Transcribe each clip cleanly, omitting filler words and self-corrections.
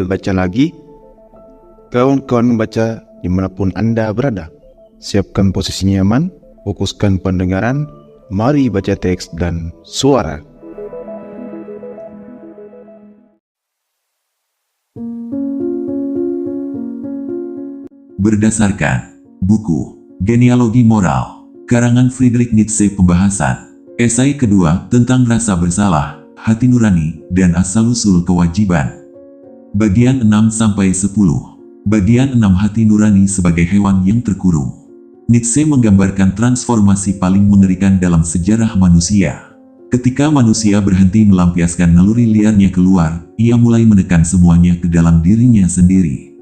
Baca lagi. Kawan-kawan baca dimanapun Anda berada. Siapkan posisi nyaman, fokuskan pendengaran, mari baca teks dan suara. Berdasarkan buku Genealogi Moral, karangan Friedrich Nietzsche, pembahasan esai kedua tentang rasa bersalah, hati nurani, dan asal-usul kewajiban. Bagian 6-10. Bagian 6, hati nurani sebagai hewan yang terkurung. Nietzsche menggambarkan transformasi paling mengerikan dalam sejarah manusia. Ketika manusia berhenti melampiaskan naluri liarnya keluar, ia mulai menekan semuanya ke dalam dirinya sendiri.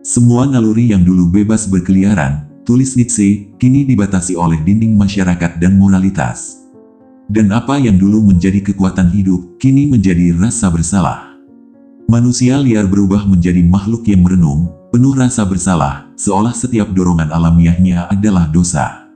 Semua naluri yang dulu bebas berkeliaran, tulis Nietzsche, kini dibatasi oleh dinding masyarakat dan moralitas. Dan apa yang dulu menjadi kekuatan hidup, kini menjadi rasa bersalah. Manusia liar berubah menjadi makhluk yang merenung, penuh rasa bersalah, seolah setiap dorongan alamiahnya adalah dosa.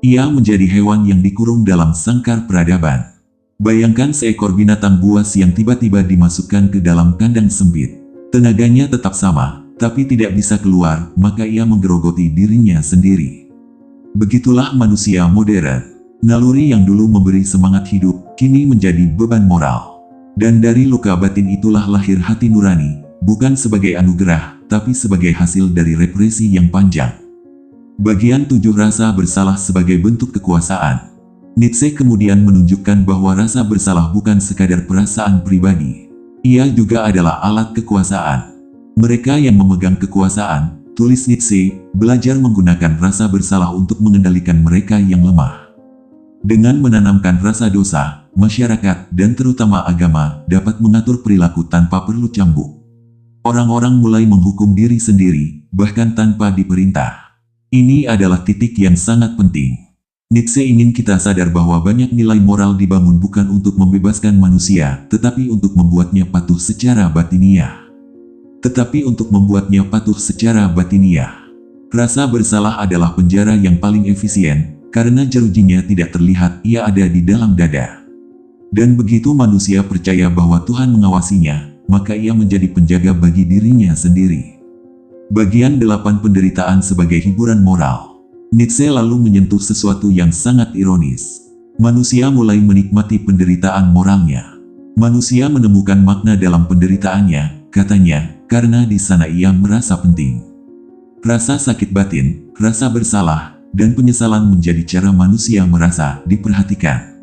Ia menjadi hewan yang dikurung dalam sangkar peradaban. Bayangkan seekor binatang buas yang tiba-tiba dimasukkan ke dalam kandang sempit. Tenaganya tetap sama, tapi tidak bisa keluar, maka ia menggerogoti dirinya sendiri. Begitulah manusia modern. Naluri yang dulu memberi semangat hidup, kini menjadi beban moral. Dan dari luka batin itulah lahir hati nurani, bukan sebagai anugerah, tapi sebagai hasil dari represi yang panjang. Bagian 7, rasa bersalah sebagai bentuk kekuasaan. Nietzsche kemudian menunjukkan bahwa rasa bersalah bukan sekadar perasaan pribadi. Ia juga adalah alat kekuasaan. Mereka yang memegang kekuasaan, tulis Nietzsche, belajar menggunakan rasa bersalah untuk mengendalikan mereka yang lemah. Dengan menanamkan rasa dosa, masyarakat, dan terutama agama, dapat mengatur perilaku tanpa perlu cambuk. Orang-orang mulai menghukum diri sendiri, bahkan tanpa diperintah. Ini adalah titik yang sangat penting. Nietzsche ingin kita sadar bahwa banyak nilai moral dibangun bukan untuk membebaskan manusia, tetapi untuk membuatnya patuh secara batiniah. Rasa bersalah adalah penjara yang paling efisien, karena jerujinya tidak terlihat, ia ada di dalam dada. Dan begitu manusia percaya bahwa Tuhan mengawasinya, maka ia menjadi penjaga bagi dirinya sendiri. Bagian 8, penderitaan sebagai hiburan moral. Nietzsche lalu menyentuh sesuatu yang sangat ironis. Manusia mulai menikmati penderitaan moralnya. Manusia menemukan makna dalam penderitaannya, katanya, karena di sana ia merasa penting. Rasa sakit batin, rasa bersalah, dan penyesalan menjadi cara manusia merasa diperhatikan.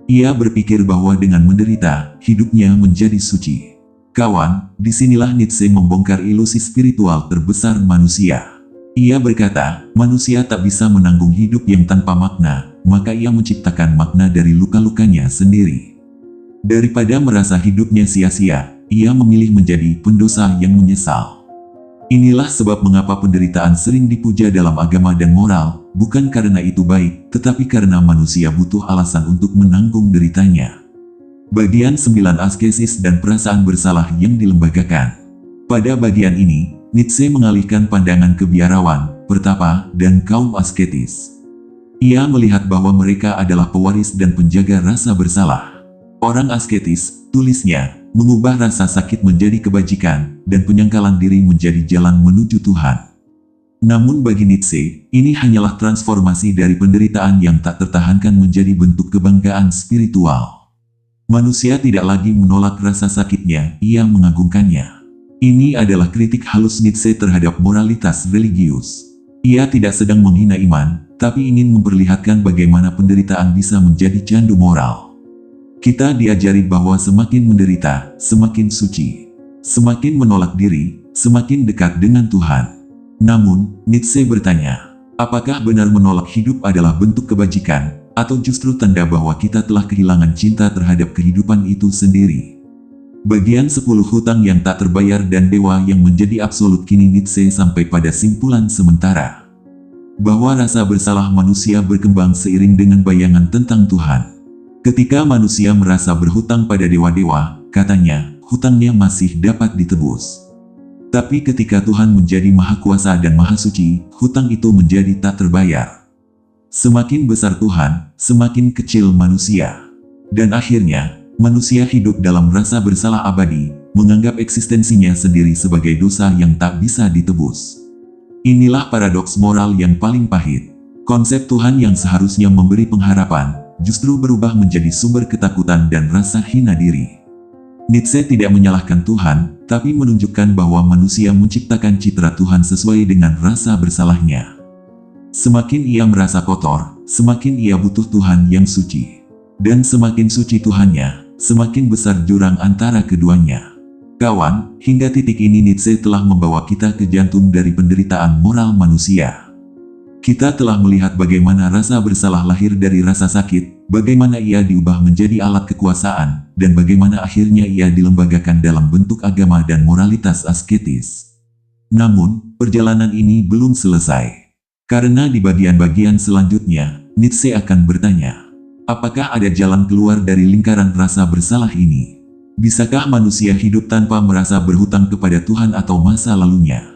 Ia berpikir bahwa dengan menderita, hidupnya menjadi suci. Kawan, disinilah Nietzsche membongkar ilusi spiritual terbesar manusia. Ia berkata, manusia tak bisa menanggung hidup yang tanpa makna, maka ia menciptakan makna dari luka-lukanya sendiri. Daripada merasa hidupnya sia-sia, ia memilih menjadi pendosa yang menyesal. Inilah sebab mengapa penderitaan sering dipuja dalam agama dan moral, bukan karena itu baik, tetapi karena manusia butuh alasan untuk menanggung deritanya. Bagian 9, askesis dan perasaan bersalah yang dilembagakan. Pada bagian ini, Nietzsche mengalihkan pandangan ke biarawan, pertapa, dan kaum asketis. Ia melihat bahwa mereka adalah pewaris dan penjaga rasa bersalah. Orang asketis, tulisnya, mengubah rasa sakit menjadi kebajikan, dan penyangkalan diri menjadi jalan menuju Tuhan. Namun bagi Nietzsche, ini hanyalah transformasi dari penderitaan yang tak tertahankan menjadi bentuk kebanggaan spiritual. Manusia tidak lagi menolak rasa sakitnya, ia mengagungkannya. Ini adalah kritik halus Nietzsche terhadap moralitas religius. Ia tidak sedang menghina iman, tapi ingin memperlihatkan bagaimana penderitaan bisa menjadi candu moral. Kita diajari bahwa semakin menderita, semakin suci. Semakin menolak diri, semakin dekat dengan Tuhan. Namun, Nietzsche bertanya, apakah benar menolak hidup adalah bentuk kebajikan, atau justru tanda bahwa kita telah kehilangan cinta terhadap kehidupan itu sendiri? Bagian 10, hutang yang tak terbayar dan dewa yang menjadi absolut. Kini Nietzsche sampai pada simpulan sementara, bahwa rasa bersalah manusia berkembang seiring dengan bayangan tentang Tuhan. Ketika manusia merasa berhutang pada dewa-dewa, katanya, hutangnya masih dapat ditebus. Tapi ketika Tuhan menjadi Maha Kuasa dan Maha Suci, hutang itu menjadi tak terbayar. Semakin besar Tuhan, semakin kecil manusia. Dan akhirnya, manusia hidup dalam rasa bersalah abadi, menganggap eksistensinya sendiri sebagai dosa yang tak bisa ditebus. Inilah paradoks moral yang paling pahit. Konsep Tuhan yang seharusnya memberi pengharapan, justru berubah menjadi sumber ketakutan dan rasa hina diri. Nietzsche tidak menyalahkan Tuhan, tapi menunjukkan bahwa manusia menciptakan citra Tuhan sesuai dengan rasa bersalahnya. Semakin ia merasa kotor, semakin ia butuh Tuhan yang suci. Dan semakin suci Tuhannya, semakin besar jurang antara keduanya. Kawan, hingga titik ini Nietzsche telah membawa kita ke jantung dari penderitaan moral manusia. Kita telah melihat bagaimana rasa bersalah lahir dari rasa sakit, bagaimana ia diubah menjadi alat kekuasaan, dan bagaimana akhirnya ia dilembagakan dalam bentuk agama dan moralitas asketis. Namun, perjalanan ini belum selesai. Karena di bagian-bagian selanjutnya, Nietzsche akan bertanya, apakah ada jalan keluar dari lingkaran rasa bersalah ini? Bisakah manusia hidup tanpa merasa berhutang kepada Tuhan atau masa lalunya?